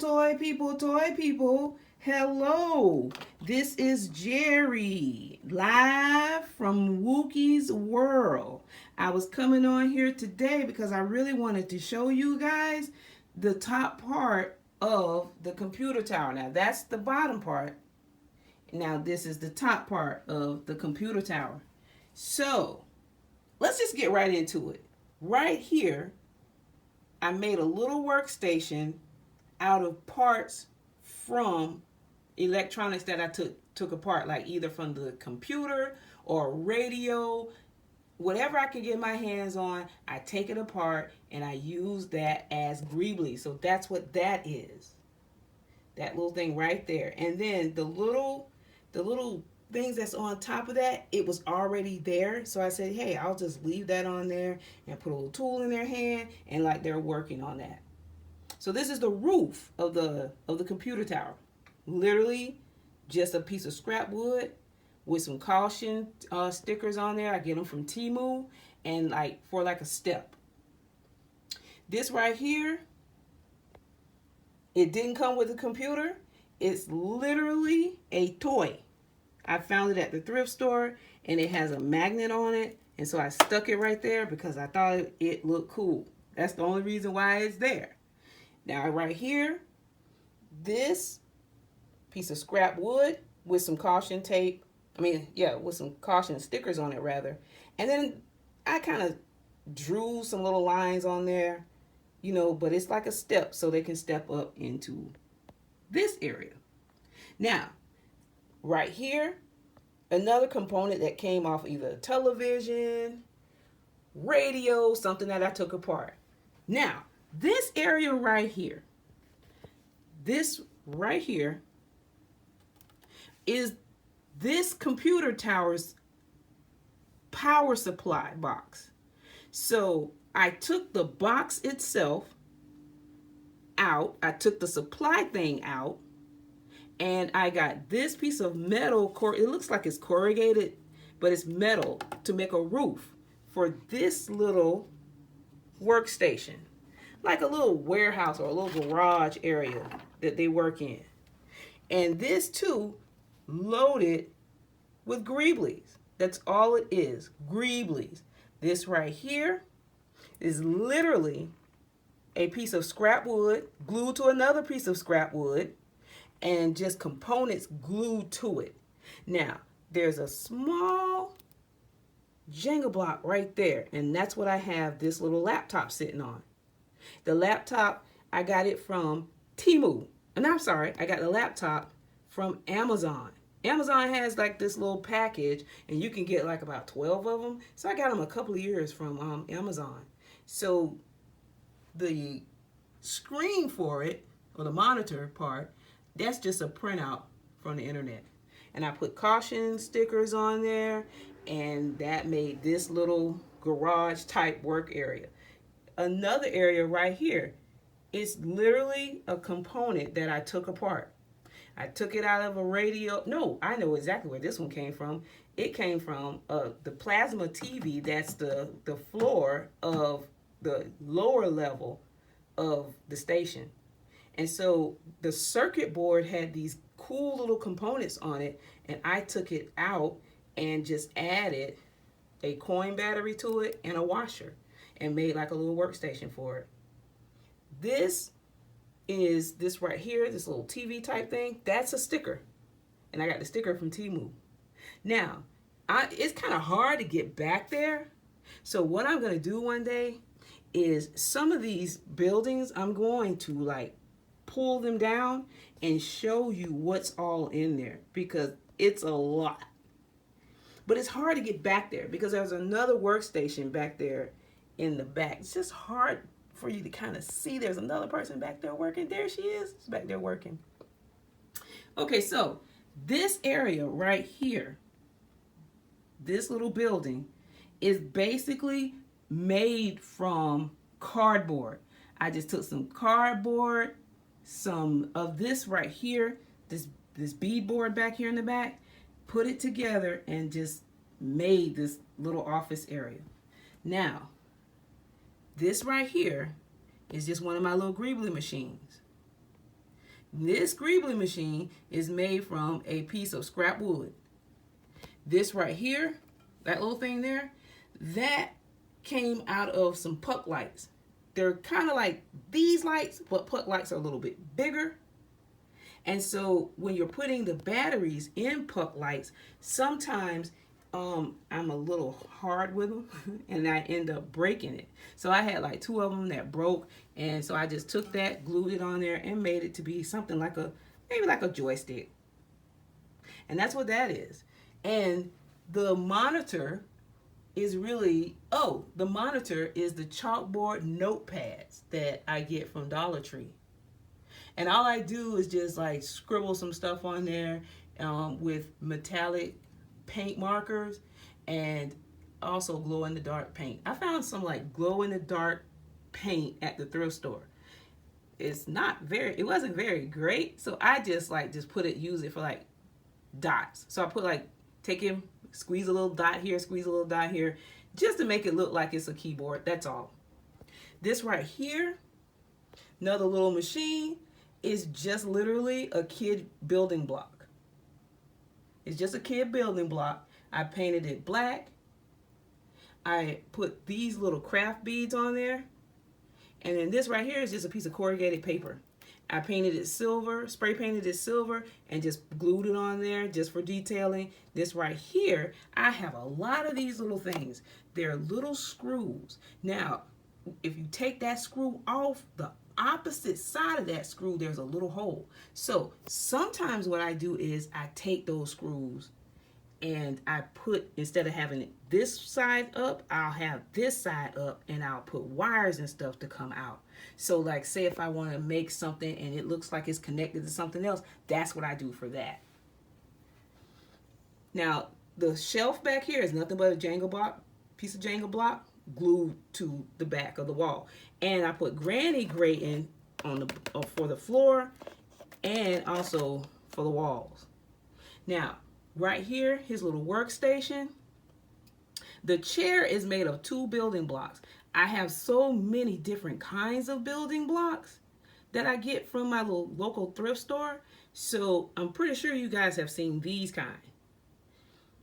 toy people. Hello. This is Jerry, live from Wookie's World. I was coming on here today because I really wanted to show you guys the top part of the computer tower. Now, that's the bottom part. Now, this is the top part of the computer tower. So, let's just get right into it. Right here, I made a little workstation out of parts from electronics that I took apart, like either from the computer or radio, whatever I can get my hands on. I take it apart and I use that as greeblies. So that's what that is. That little thing right there. And then the little things that's on top of that, it was already there. So I said, hey, I'll just leave that on there and put a little tool in their hand, and like they're working on that. So this is the roof of the computer tower. Literally just a piece of scrap wood with some caution stickers on there. I get them from Temu, and for a step. This right here, it didn't come with a computer. It's literally a toy. I found it at the thrift store, and it has a magnet on it, and so I stuck it right there because I thought it looked cool. That's the only reason why it's there. Now right here, this piece of scrap wood with some caution tape, with some caution stickers on it rather, and then I kind of drew some little lines on there, but it's like a step so they can step up into this area. Now, right here, another component that came off either a television, radio, something that I took apart. Now, this area right here, is this computer tower's power supply box. So I took the box itself out, I took the supply thing out, and I got this piece of metal, it looks like it's corrugated, but it's metal, to make a roof for this little workstation. Like a little warehouse or a little garage area that they work in. And this too, loaded with greeblies. That's all it is, greeblies. This right here is literally a piece of scrap wood glued to another piece of scrap wood, and just components glued to it. Now, there's a small Jenga block right there, and that's what I have this little laptop sitting on. The laptop, I got it from Temu. And I'm sorry, I got the laptop from Amazon. Amazon has this little package, and you can get about 12 of them. So I got them a couple of years from Amazon. So the screen for it, or the monitor part, that's just a printout from the internet. And I put caution stickers on there, and that made this little garage type work area. Another area right here, it's literally a component that I took apart. I took it out of a radio. No, I know exactly where this one came from. It came from the plasma TV. That's the floor of the lower level of the station. And so the circuit board had these cool little components on it, and I took it out and just added a coin battery to it and a washer, and made a little workstation for it. This right here, this little TV type thing, that's a sticker. And I got the sticker from Temu. Now, it's kind of hard to get back there. So what I'm going to do one day is some of these buildings, I'm going to pull them down and show you what's all in there, because it's a lot. But it's hard to get back there because there's another workstation back there in the back. It's just hard for you to kind of see. There's another person back there working. There she is. She's back there working. Okay, so this area right here, this little building, is basically made from cardboard. I just took some cardboard, some of this right here, this beadboard back here in the back, put it together and just made this little office area. Now, this right here is just one of my little greebly machines. This greebly machine is made from a piece of scrap wood. This right here, that little thing there, that came out of some puck lights. They're kind of like these lights, but puck lights are a little bit bigger. And so when you're putting the batteries in puck lights, sometimes I'm a little hard with them and I end up breaking it. So I had like 2 of them that broke, and so I just took that, glued it on there, and made it to be something like maybe like a joystick. And that's what that is. And the monitor is really, the monitor is the chalkboard notepads that I get from Dollar Tree. And all I do is just like scribble some stuff on there with metallic paint markers and also glow in the dark paint. I found some like glow in the dark paint at the thrift store. It wasn't very great, so I just use it for like dots. So I put squeeze a little dot here, squeeze a little dot here, just to make it look like it's a keyboard. That's all. This right here, another little machine, is just literally a kid building block. It's just a kid building block. I painted it black. I put these little craft beads on there. And then this right here is just a piece of corrugated paper. I painted it silver, spray painted it silver, and just glued it on there just for detailing. This right here, I have a lot of these little things. They're little screws. Now, if you take that screw off, the opposite side of that screw, there's a little hole. So sometimes what I do is I take those screws and I put, instead of having this side up, I'll have this side up, and I'll put wires and stuff to come out. So like, say if I want to make something and it looks like it's connected to something else, that's what I do for that. Now, the shelf back here is nothing but a Jenga block, piece of Jenga block glued to the back of the wall. And I put granny grating on for the floor and also for the walls. Now, right here, his little workstation. The chair is made of 2 building blocks. I have so many different kinds of building blocks that I get from my little local thrift store. So I'm pretty sure you guys have seen these kind.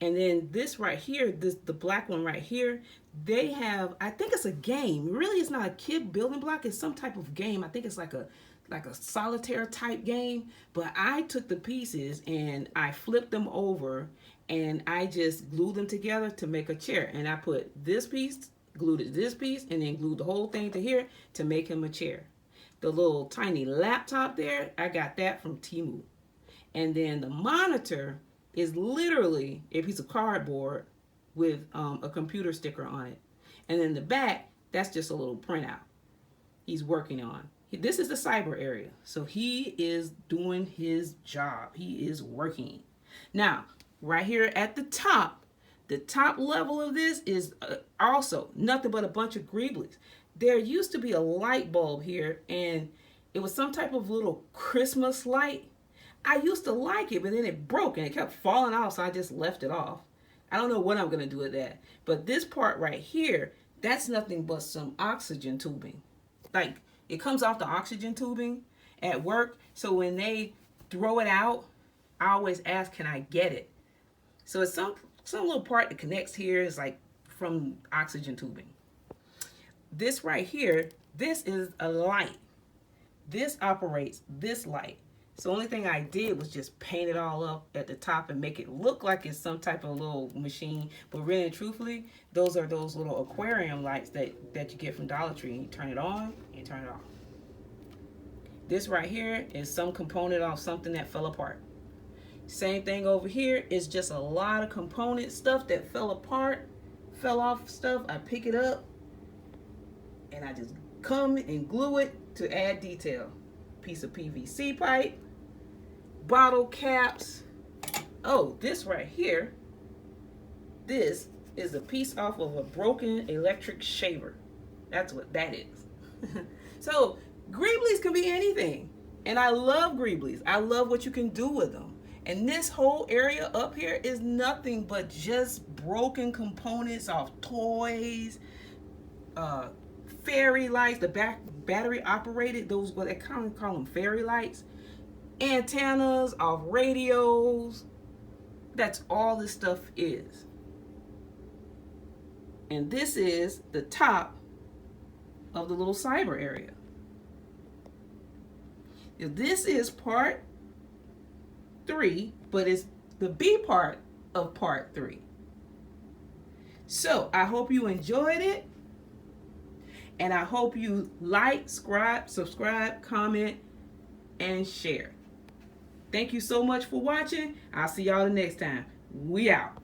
And then this right here, the black one right here, they have, I think it's a game. Really, it's not a kid building block. It's some type of game. I think it's like a solitaire type game. But I took the pieces and I flipped them over and I just glued them together to make a chair. And I put this piece, glued it to this piece, and then glued the whole thing to here to make him a chair. The little tiny laptop there, I got that from Temu. And then the monitor is literally a piece of cardboard with a computer sticker on it. And then the back, that's just a little printout he's working on. This is the cyber area. So he is doing his job. He is working. Now, right here at the top level of this is also nothing but a bunch of greeblies. There used to be a light bulb here, and it was some type of little Christmas light. I used to like it, but then it broke and it kept falling off, so I just left it off. I don't know what I'm going to do with that. But this part right here, that's nothing but some oxygen tubing. Like, it comes off the oxygen tubing at work, so when they throw it out, I always ask, can I get it? So it's some little part that connects here is like from oxygen tubing. This right here, this is a light. This operates this light. So the only thing I did was just paint it all up at the top and make it look like it's some type of little machine. But really and truthfully, those are those little aquarium lights that you get from Dollar Tree. You turn it on, you turn it off. This right here is some component of something that fell apart. Same thing over here is just a lot of component stuff that fell apart, fell off stuff. I pick it up and I just come and glue it to add detail. Piece of PVC pipe, bottle caps. Oh, this right here, this is a piece off of a broken electric shaver. That's what that is. So greeblies can be anything, and I love greeblies. I love what you can do with them. And this whole area up here is nothing but just broken components of toys, fairy lights, the battery operated, those, what they call them, fairy lights. antennas, off radios. That's all this stuff is. And this is the top of the little cyber area. This is part 3, but it's the B part of part 3. So I hope you enjoyed it. And I hope you like, subscribe, comment, and share. Thank you so much for watching. I'll see y'all the next time. We out.